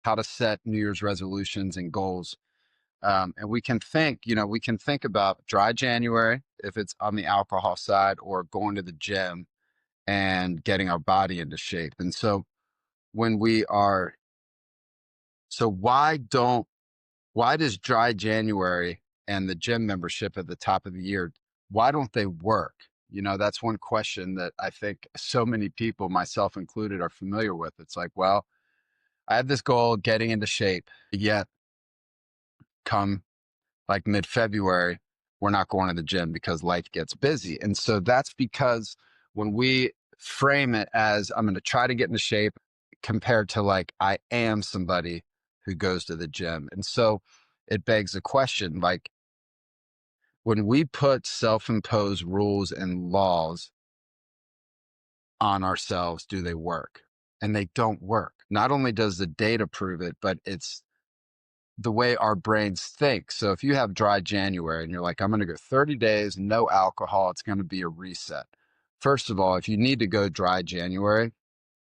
how to set New Year's resolutions and goals. And we can think about dry January if it's on the alcohol side, or going to the gym and getting our body into shape. And so when we are, so why does dry January and the gym membership at the top of the year, why don't they work? That's one question that I think so many people, myself included, are familiar with. It's like, well, I have this goal, getting into shape, yet come like mid-February, we're not going to the gym because life gets busy. And so that's because when we frame it as I'm going to try to get into shape, compared to like I am somebody who goes to the gym. And so it begs the question, like, when we put self-imposed rules and laws on ourselves, do they work? And they don't work. Not only does the data prove it, but it's the way our brains think. So if you have dry January and you're like, I'm going to go 30 days, no alcohol, it's going to be a reset. First of all, if you need to go dry January,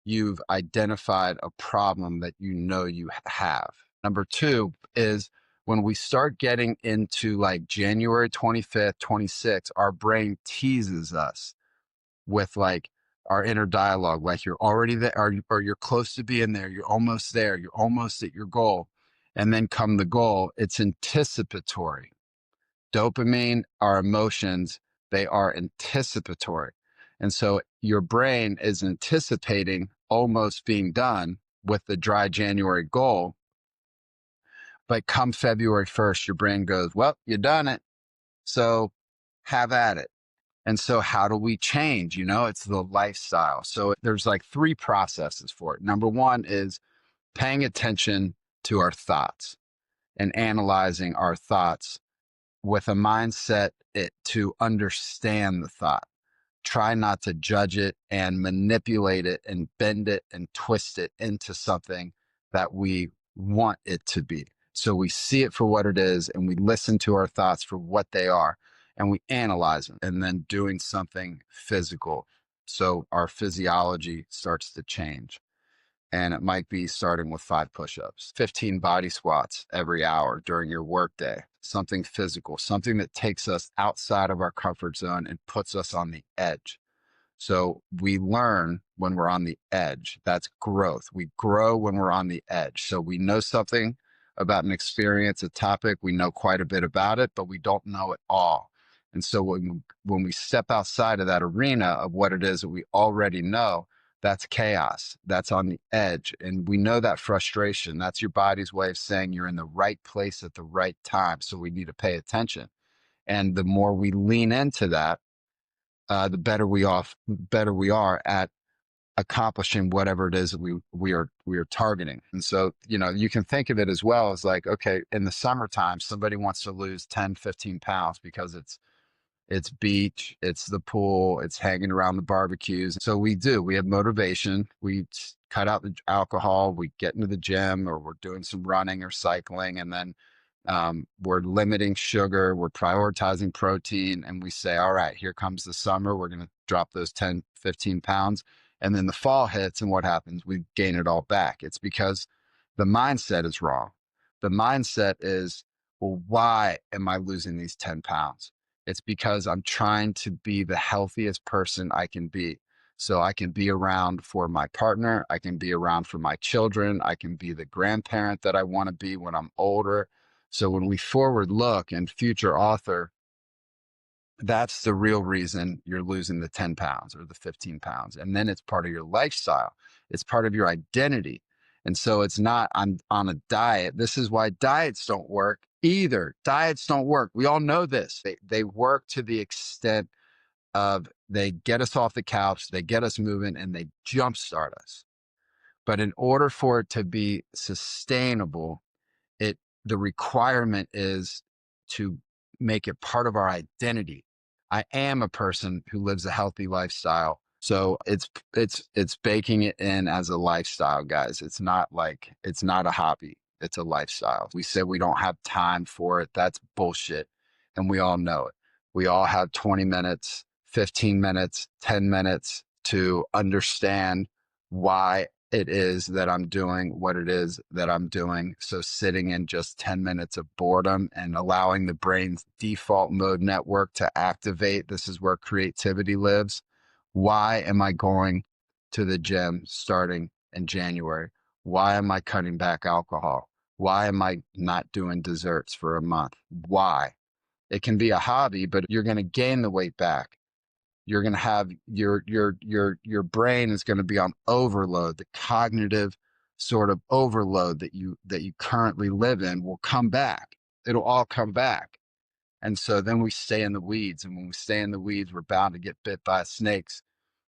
you've identified a problem that you have. Number two is, when we start getting into like January 25th, 26th, our brain teases us with like our inner dialogue, like you're already there, or you're close to being there, you're almost there, you're almost at your goal. And then come the goal, it's anticipatory. Dopamine, our emotions, they are anticipatory. And so your brain is anticipating almost being done with the dry January goal. But come February 1st, your brain goes, well, you done it. So have at it. And so how do we change? It's the lifestyle. So there's like three processes for it. Number one is paying attention to our thoughts and analyzing our thoughts with a mindset to understand the thought. Try not to judge it and manipulate it and bend it and twist it into something that we want it to be. So we see it for what it is, and we listen to our thoughts for what they are, and we analyze them, and then doing something physical. So our physiology starts to change. And it might be starting with 5 push-ups, 15 body squats every hour during your workday, something physical, something that takes us outside of our comfort zone and puts us on the edge. So we learn when we're on the edge. That's growth. We grow when we're on the edge. So we know something about an experience, a topic, we know quite a bit about it, but we don't know it all. And so when we step outside of that arena of what it is that we already know, that's chaos. That's on the edge. And we know that frustration. That's your body's way of saying you're in the right place at the right time. So we need to pay attention. And the more we lean into that, the better we are at accomplishing whatever it is that we are targeting. And so, you can think of it as well as like, okay, in the summertime, somebody wants to lose 10, 15 pounds because it's beach, it's the pool, it's hanging around the barbecues. So we have motivation. We cut out the alcohol, we get into the gym, or we're doing some running or cycling. And then we're limiting sugar, we're prioritizing protein. And we say, all right, here comes the summer. We're going to drop those 10, 15 pounds. And then the fall hits, and what happens? We gain it all back. It's because the mindset is wrong. The mindset is, well, why am I losing these 10 pounds? It's because I'm trying to be the healthiest person I can be. So I can be around for my partner. I can be around for my children. I can be the grandparent that I want to be when I'm older. So when we forward look and future author, that's the real reason you're losing the 10 pounds or the 15 pounds. And then it's part of your lifestyle. It's part of your identity. And so it's not, I'm on a diet. This is why diets don't work either. Diets don't work. We all know this. They work to the extent of they get us off the couch, they get us moving, and they jumpstart us. But in order for it to be sustainable, the requirement is to make it part of our identity. I am a person who lives a healthy lifestyle. So it's baking it in as a lifestyle, guys. It's not a hobby. It's a lifestyle. We say we don't have time for it. That's bullshit. And we all know it. We all have 20 minutes, 15 minutes, 10 minutes to understand why it is that I'm doing what it is that I'm doing. So sitting in just 10 minutes of boredom and allowing the brain's default mode network to activate. This is where creativity lives. Why am I going to the gym starting in January? Why am I cutting back alcohol? Why am I not doing desserts for a month? Why? It can be a hobby, but you're going to gain the weight back. You're going to have your brain is going to be on overload. The cognitive sort of overload that you currently live in will come back. It'll all come back. And so then we stay in the weeds. And when we stay in the weeds, we're bound to get bit by snakes.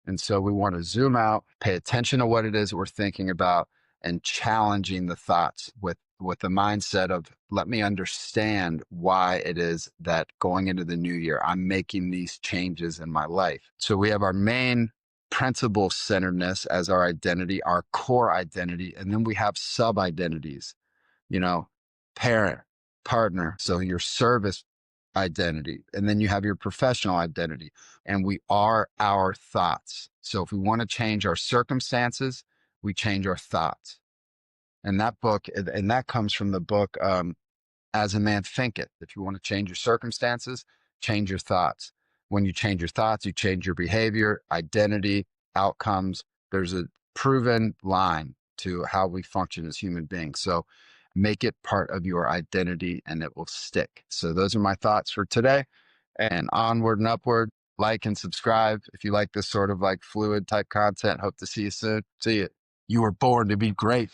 And so we want to zoom out, pay attention to what it is we're thinking about, and challenging the thoughts with the mindset of, let me understand why it is that going into the new year, I'm making these changes in my life. So we have our main principle centeredness as our identity, our core identity, and then we have sub identities, you know, parent, partner. So your service identity, and then you have your professional identity, and we are our thoughts. So if we want to change our circumstances, we change our thoughts. And that book, and that comes from the book, As a Man Thinketh. If you want to change your circumstances, change your thoughts. When you change your thoughts, you change your behavior, identity, outcomes. There's a proven line to how we function as human beings. So make it part of your identity and it will stick. So those are my thoughts for today, and onward and upward. Like and subscribe if you like this sort of like fluid type content. Hope to see you soon. See you. You were born to be great.